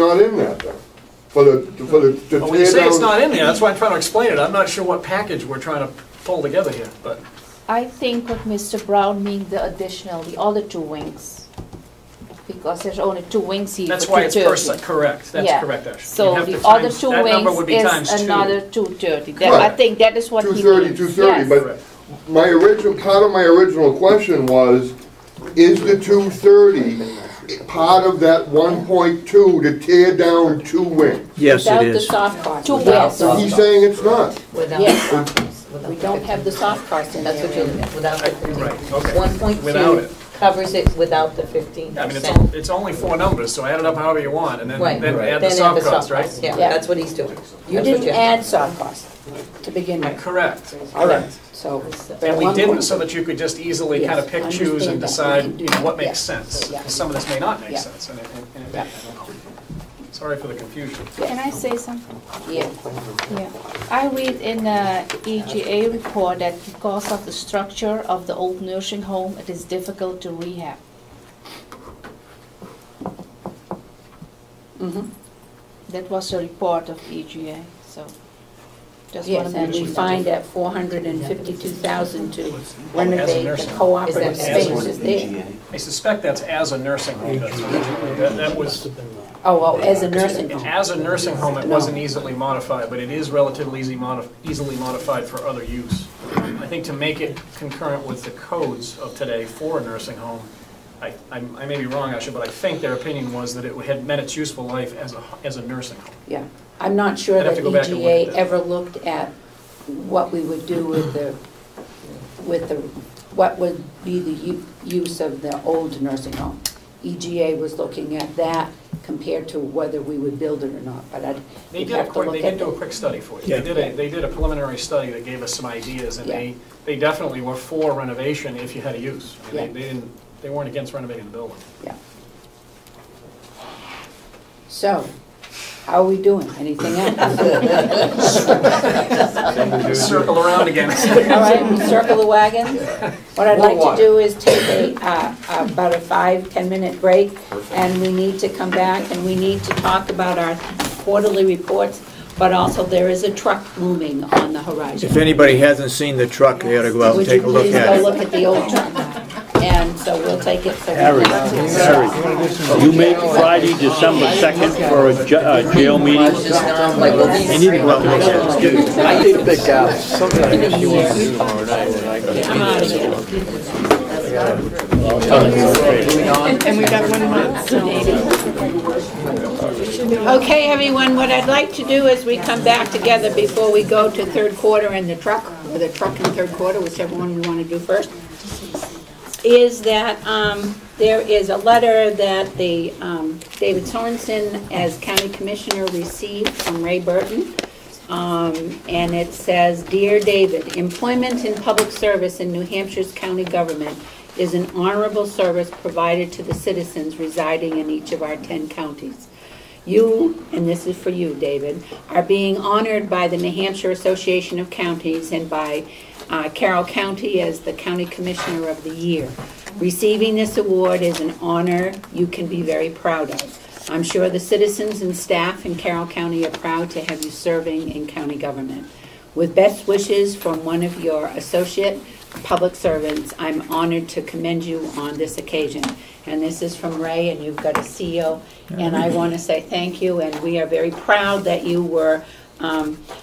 Not in that then? For the Well, when you say it's not in there, that's why I'm trying to explain it. I'm not sure what package we're trying to pull together here, but. I think what Mr. Brown means the other two wings. Because there's only two wings here. That's why it's correct. That's correct, actually. So the other two wings is another 230. I think that is what he means. 230, but part of my original question was, is the 230 part of that 1.2 to tear down two wings? Yes, it is. Without the soft cost. He's saying it's not. Yes. We don't have the soft cost in there. That's what you're looking at, without the 15. Right, okay. 1.2 covers it without the 15%. I mean, it's only four numbers, so add it up however you want, and then add the Then soft cost, right? Yeah, that's what he's doing. You didn't add soft cost to begin with. Correct. All right. So. And we didn't so that you could just easily kind of pick, choose, and decide what makes sense. Yeah. Some of this may not make Yeah. sense. Sorry for the confusion. Can I say something? Yeah. Yeah. I read in the EGA report that because of the structure of the old nursing home, it is difficult to rehab. That was a report of EGA, so just want to Yes, and we mention find that 452,000 to renovate the cooperative spaces there. I suspect that's as a nursing home. That was. Oh, well, as a nursing home. As a nursing home, it wasn't easily modified, but it is relatively easily modified for other use. I think to make it concurrent with the codes of today for a nursing home, I may be wrong, actually, but I think their opinion was that it had met its useful life as a nursing home. Yeah, I'm not sure I'd have that to go back and look EGA at that. ever looked at what we would do with the what would be the use of the old nursing home. EGA was looking at that compared to whether we would build it or not, but They did do a quick study for you. Yeah. They did a preliminary study that gave us some ideas, and they definitely were for renovation if you had a use. I mean, they weren't against renovating the building. Yeah. So, how are we doing? Anything else? Circle around again. All right, we circle the wagon. What I'd like to do is take about a 5-10 minute break, and we need to come back and we need to talk about our quarterly reports, but also there is a truck looming on the horizon. If anybody hasn't seen the truck, they ought to go out and take a look Would you at please it. go look at the old truck? And so we'll take it. Harry, you make Friday, December 2nd for a jail meeting? You need to go out and look at it. I think the guy, sometimes you want to do tomorrow night, and I I'm out of here. And we got 1 month. Okay, everyone, what I'd like to do is we come back together before we go to third quarter in the truck, or the truck in third quarter, whichever one we want to do first, is that there is a letter that the David Sorensen as county commissioner received from Ray Burton. And it says, Dear David, employment in public service in New Hampshire's county government is an honorable service provided to the citizens residing in each of our 10 counties. You, and this is for you, David, are being honored by the New Hampshire Association of Counties and by Carroll County as the County Commissioner of the Year. Receiving this award is an honor you can be very proud of. I'm sure the citizens and staff in Carroll County are proud to have you serving in county government. With best wishes from one of your associate public servants, I'm honored to commend you on this occasion. And this is from Ray, and you've got a seal. And I want to say thank you, and we are very proud that you were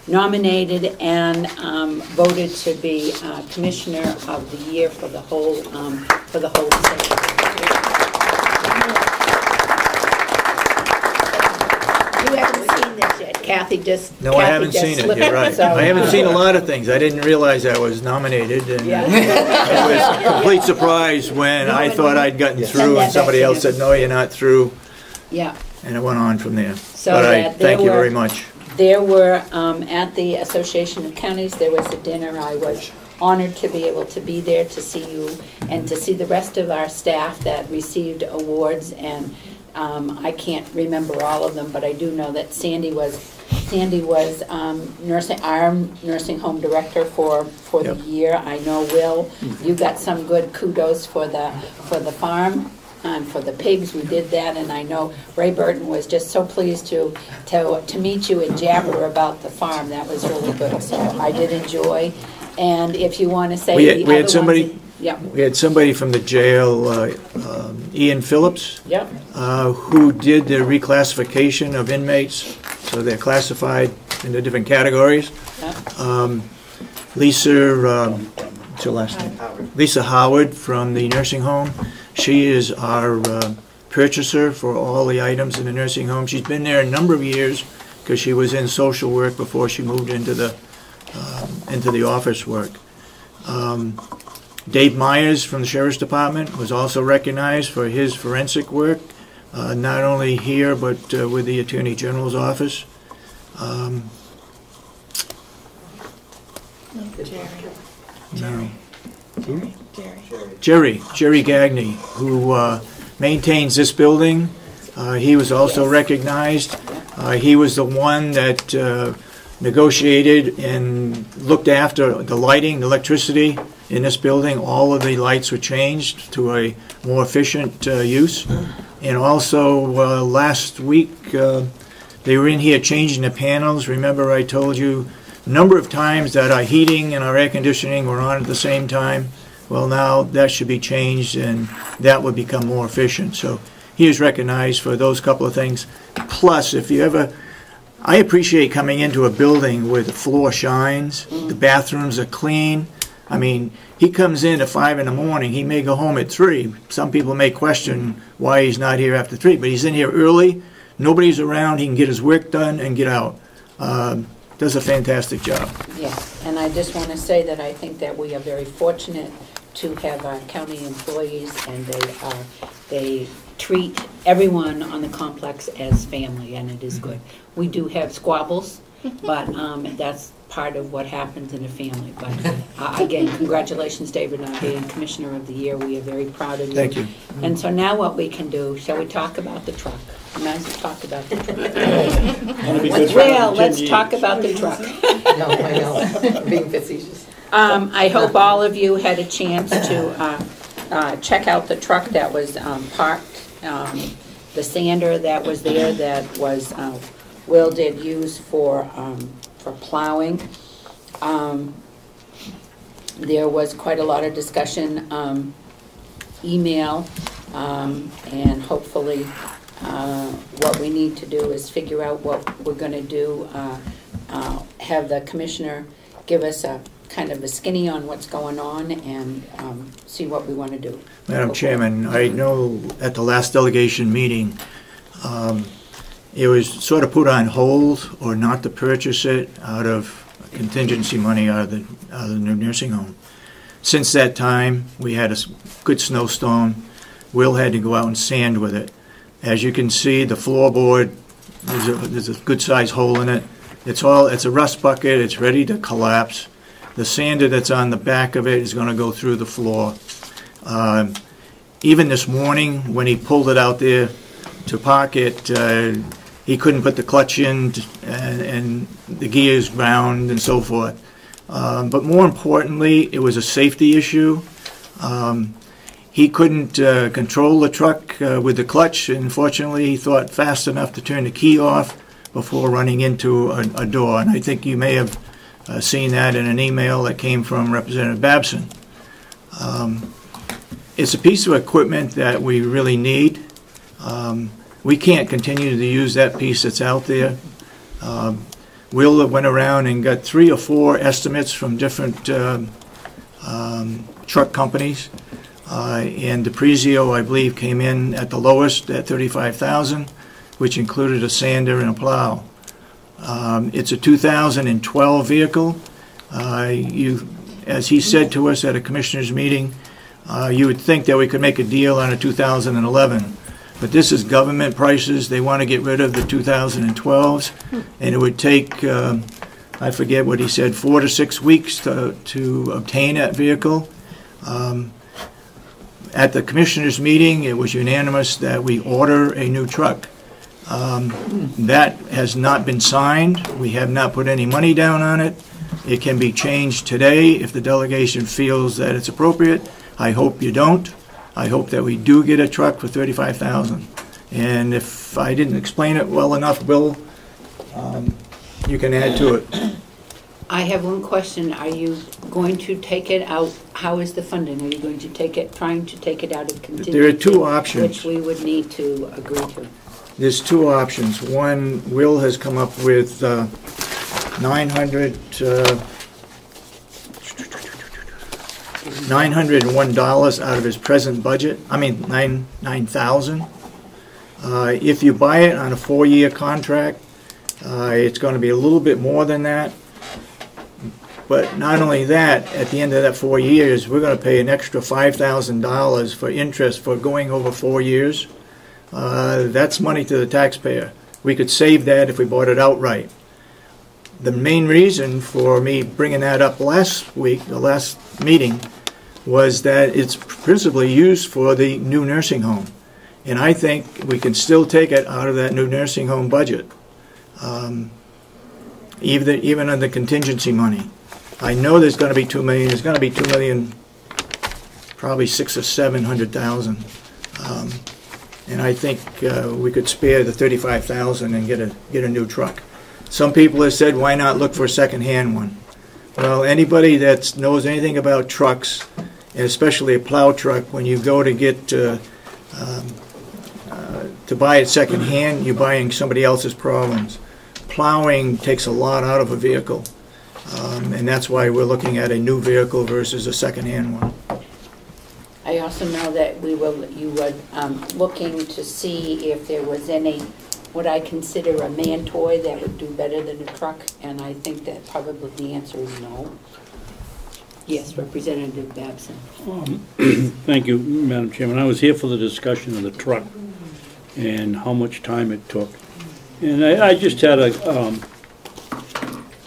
nominated and voted to be Commissioner of the Year for the whole state. You haven't seen this yet. Kathy just No, I haven't seen it, you're right. I haven't seen a lot of things. I didn't realize I was nominated, and it was a complete surprise when I thought I'd gotten through and somebody else said, no, you're not through. Yeah. And it went on from there. So But I that thank you very much. There were, at the Association of Counties, there was a dinner. I was honored to be able to be there to see you and to see the rest of our staff that received awards. And I can't remember all of them, but I do know that Sandy was our nursing home director for the year. I know, Will, you got some good kudos for the farm And for the pigs, we did that, and I know Ray Burton was just so pleased to meet you and jabber about the farm. That was really good, so I did enjoy. And if you want to say We had other somebody- ones, yeah, We had somebody from the jail, Ian Phillips, yeah, who did the reclassification of inmates, so they're classified into different categories. yeah. Lisa, what's her last name? Lisa Howard from the nursing home. She is our purchaser for all the items in the nursing home. She's been there a number of years because she was in social work before she moved into the office work. Dave Myers from the Sheriff's Department was also recognized for his forensic work, not only here but with the Attorney General's office. No. Jerry Gagney, who maintains this building. He was also recognized. He was the one that negotiated and looked after the lighting, the electricity in this building. All of the lights were changed to a more efficient use. And also last week they were in here changing the panels. Remember I told you a number of times that our heating and our air conditioning were on at the same time. Well, now that should be changed and that would become more efficient. So he is recognized for those couple of things. Plus, if you ever, I appreciate coming into a building where the floor shines, the bathrooms are clean. I mean, he comes in at 5 in the morning, he may go home at 3. Some people may question why he's not here after 3, but he's in here early, nobody's around, he can get his work done and get out. Does a fantastic job. Yes, and I just want to say that I think that we are very fortunate to have our county employees, and they treat everyone on the complex as family, and it is good. We do have squabbles, but that's part of what happens in a family. But again, congratulations, David, on being Commissioner of the Year. We are very proud of you. Thank you. And so now what we can do, shall we talk about the truck? We might as well talk about the truck. Well, let's talk about the truck. No, I know, being facetious. I hope all of you had a chance to check out the truck that was parked, the sander that was there that was Will did use for plowing. There was quite a lot of discussion, email, and hopefully what we need to do is figure out what we're going to do, have the commissioner give us a kind of a skinny on what's going on and see what we want to do. Madam Chairman, I know at the last delegation meeting, it was sort of put on hold or not to purchase it out of contingency money out of the new nursing home. Since that time, we had a good snowstorm. Will had to go out and sand with it. As you can see, the floorboard, there's a good sized hole in it. It's a rust bucket, it's ready to collapse. The sander that's on the back of it is going to go through the floor. Even this morning, when he pulled it out there to park it, he couldn't put the clutch in and the gears ground and so forth. But more importantly, it was a safety issue. He couldn't control the truck with the clutch, and fortunately he thought fast enough to turn the key off before running into a door. And I think you may have seen that in an email that came from Representative Babson. It's a piece of equipment that we really need. We can't continue to use that piece that's out there. Will went around and got 3 or 4 estimates from different truck companies. And DePrizio, I believe, came in at the lowest at $35,000, which included a sander and a plow. It's a 2012 vehicle. As he said to us at a commissioners meeting, you would think that we could make a deal on a 2011. But this is government prices. They want to get rid of the 2012s, and it would take, I forget what he said, 4 to 6 weeks to obtain that vehicle. At the commissioners' meeting, it was unanimous that we order a new truck. That has not been signed. We have not put any money down on it. It can be changed today if the delegation feels that it's appropriate. I hope you don't. I hope that we do get a truck for $35,000. And if I didn't explain it well enough, Bill, you can add to it. I have one question. Are you going to take it out? How is the funding? Are you going to trying to take it out of contingency? There are two options. Which we would need to agree to. There's two options. One, Will has come up with $901 out of his present budget. I mean, $9,000. If you buy it on a 4-year contract, it's going to be a little bit more than that. But not only that, at the end of that 4 years, we're going to pay an extra $5,000 for interest for going over 4 years. That's money to the taxpayer. We could save that if we bought it outright. The main reason for me bringing that up last week, the last meeting, was that it's principally used for the new nursing home. And I think we can still take it out of that new nursing home budget, even on the contingency money. I know there's going to be $2 million. There's going to be $2 million, probably $600,000 or $700,000, and I think we could spare the $35,000 and get a new truck. Some people have said, why not look for a second-hand one? Well, anybody that knows anything about trucks, and especially a plow truck, when you go to get to buy it second-hand, you're buying somebody else's problems. Plowing takes a lot out of a vehicle. And that's why we're looking at a new vehicle versus a second-hand one. I also know that you were looking to see if there was any, what I consider a man toy that would do better than a truck, and I think that probably the answer is no. Yes, Representative Babson. Thank you, Madam Chairman. I was here for the discussion of the truck and how much time it took. And I just had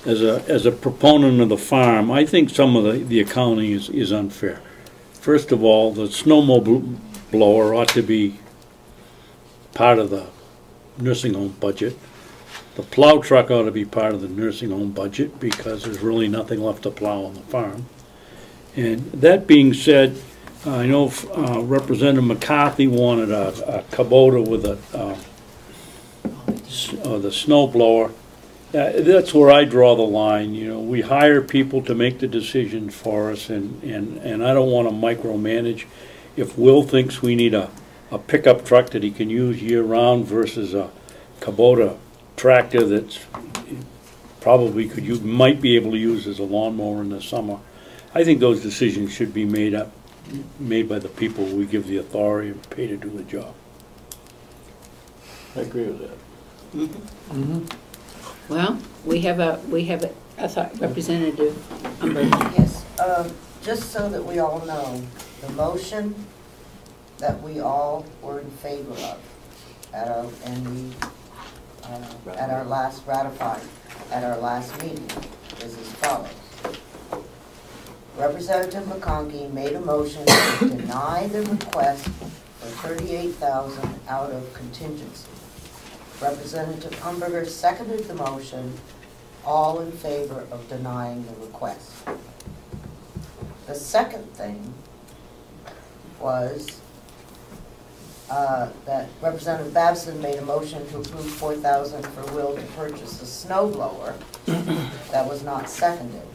as a proponent of the farm, I think some of the accounting is unfair. First of all, the snowmobile blower ought to be part of the nursing home budget. The plow truck ought to be part of the nursing home budget because there's really nothing left to plow on the farm. And that being said, I know Representative McCarthy wanted a Kubota with the snow blower. That's where I draw the line. You know, we hire people to make the decisions for us, and I don't want to micromanage. If Will thinks we need a pickup truck that he can use year-round versus a Kubota tractor that's probably might be able to use as a lawnmower in the summer, I think those decisions should be made by the people we give the authority and pay to do the job. I agree with that. Mm-hmm. Well, we have a thought, Representative Umber. Yes, just so that we all know, the motion that we all were in favor of at our last meeting is as follows. Representative McConkey made a motion to deny the request for $38,000 out of contingency. Representative Umberger seconded the motion, all in favor of denying the request. The second thing was that Representative Babson made a motion to approve $4,000 for Will to purchase a snow blower. That was not seconded.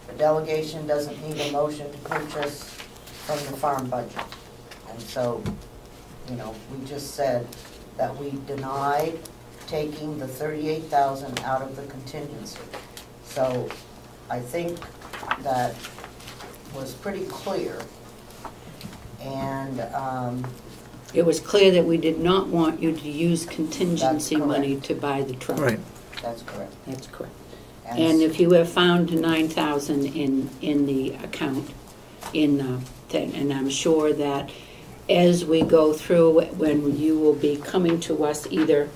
The delegation doesn't need a motion to purchase from the farm budget. And so, you know, we just said that we denied taking the $38,000 out of the contingency. So I think that was pretty clear. And it was clear that we did not want you to use contingency money to buy the truck. Right. That's correct. That's correct. And if you have found $9,000 in the account, and I'm sure that as we go through, when you will be coming to us either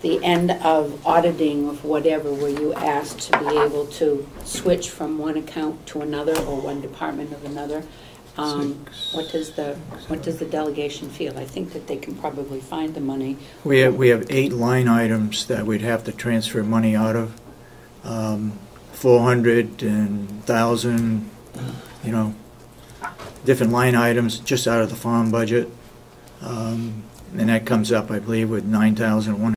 the end of auditing of whatever, where you asked to be able to switch from one account to another or one department of another, what does the delegation feel? I think that they can probably find the money. We have 8 line items that we'd have to transfer money out of. 400 and 1,000, you know, different line items just out of the farm budget. And that comes up, I believe, with $9,100.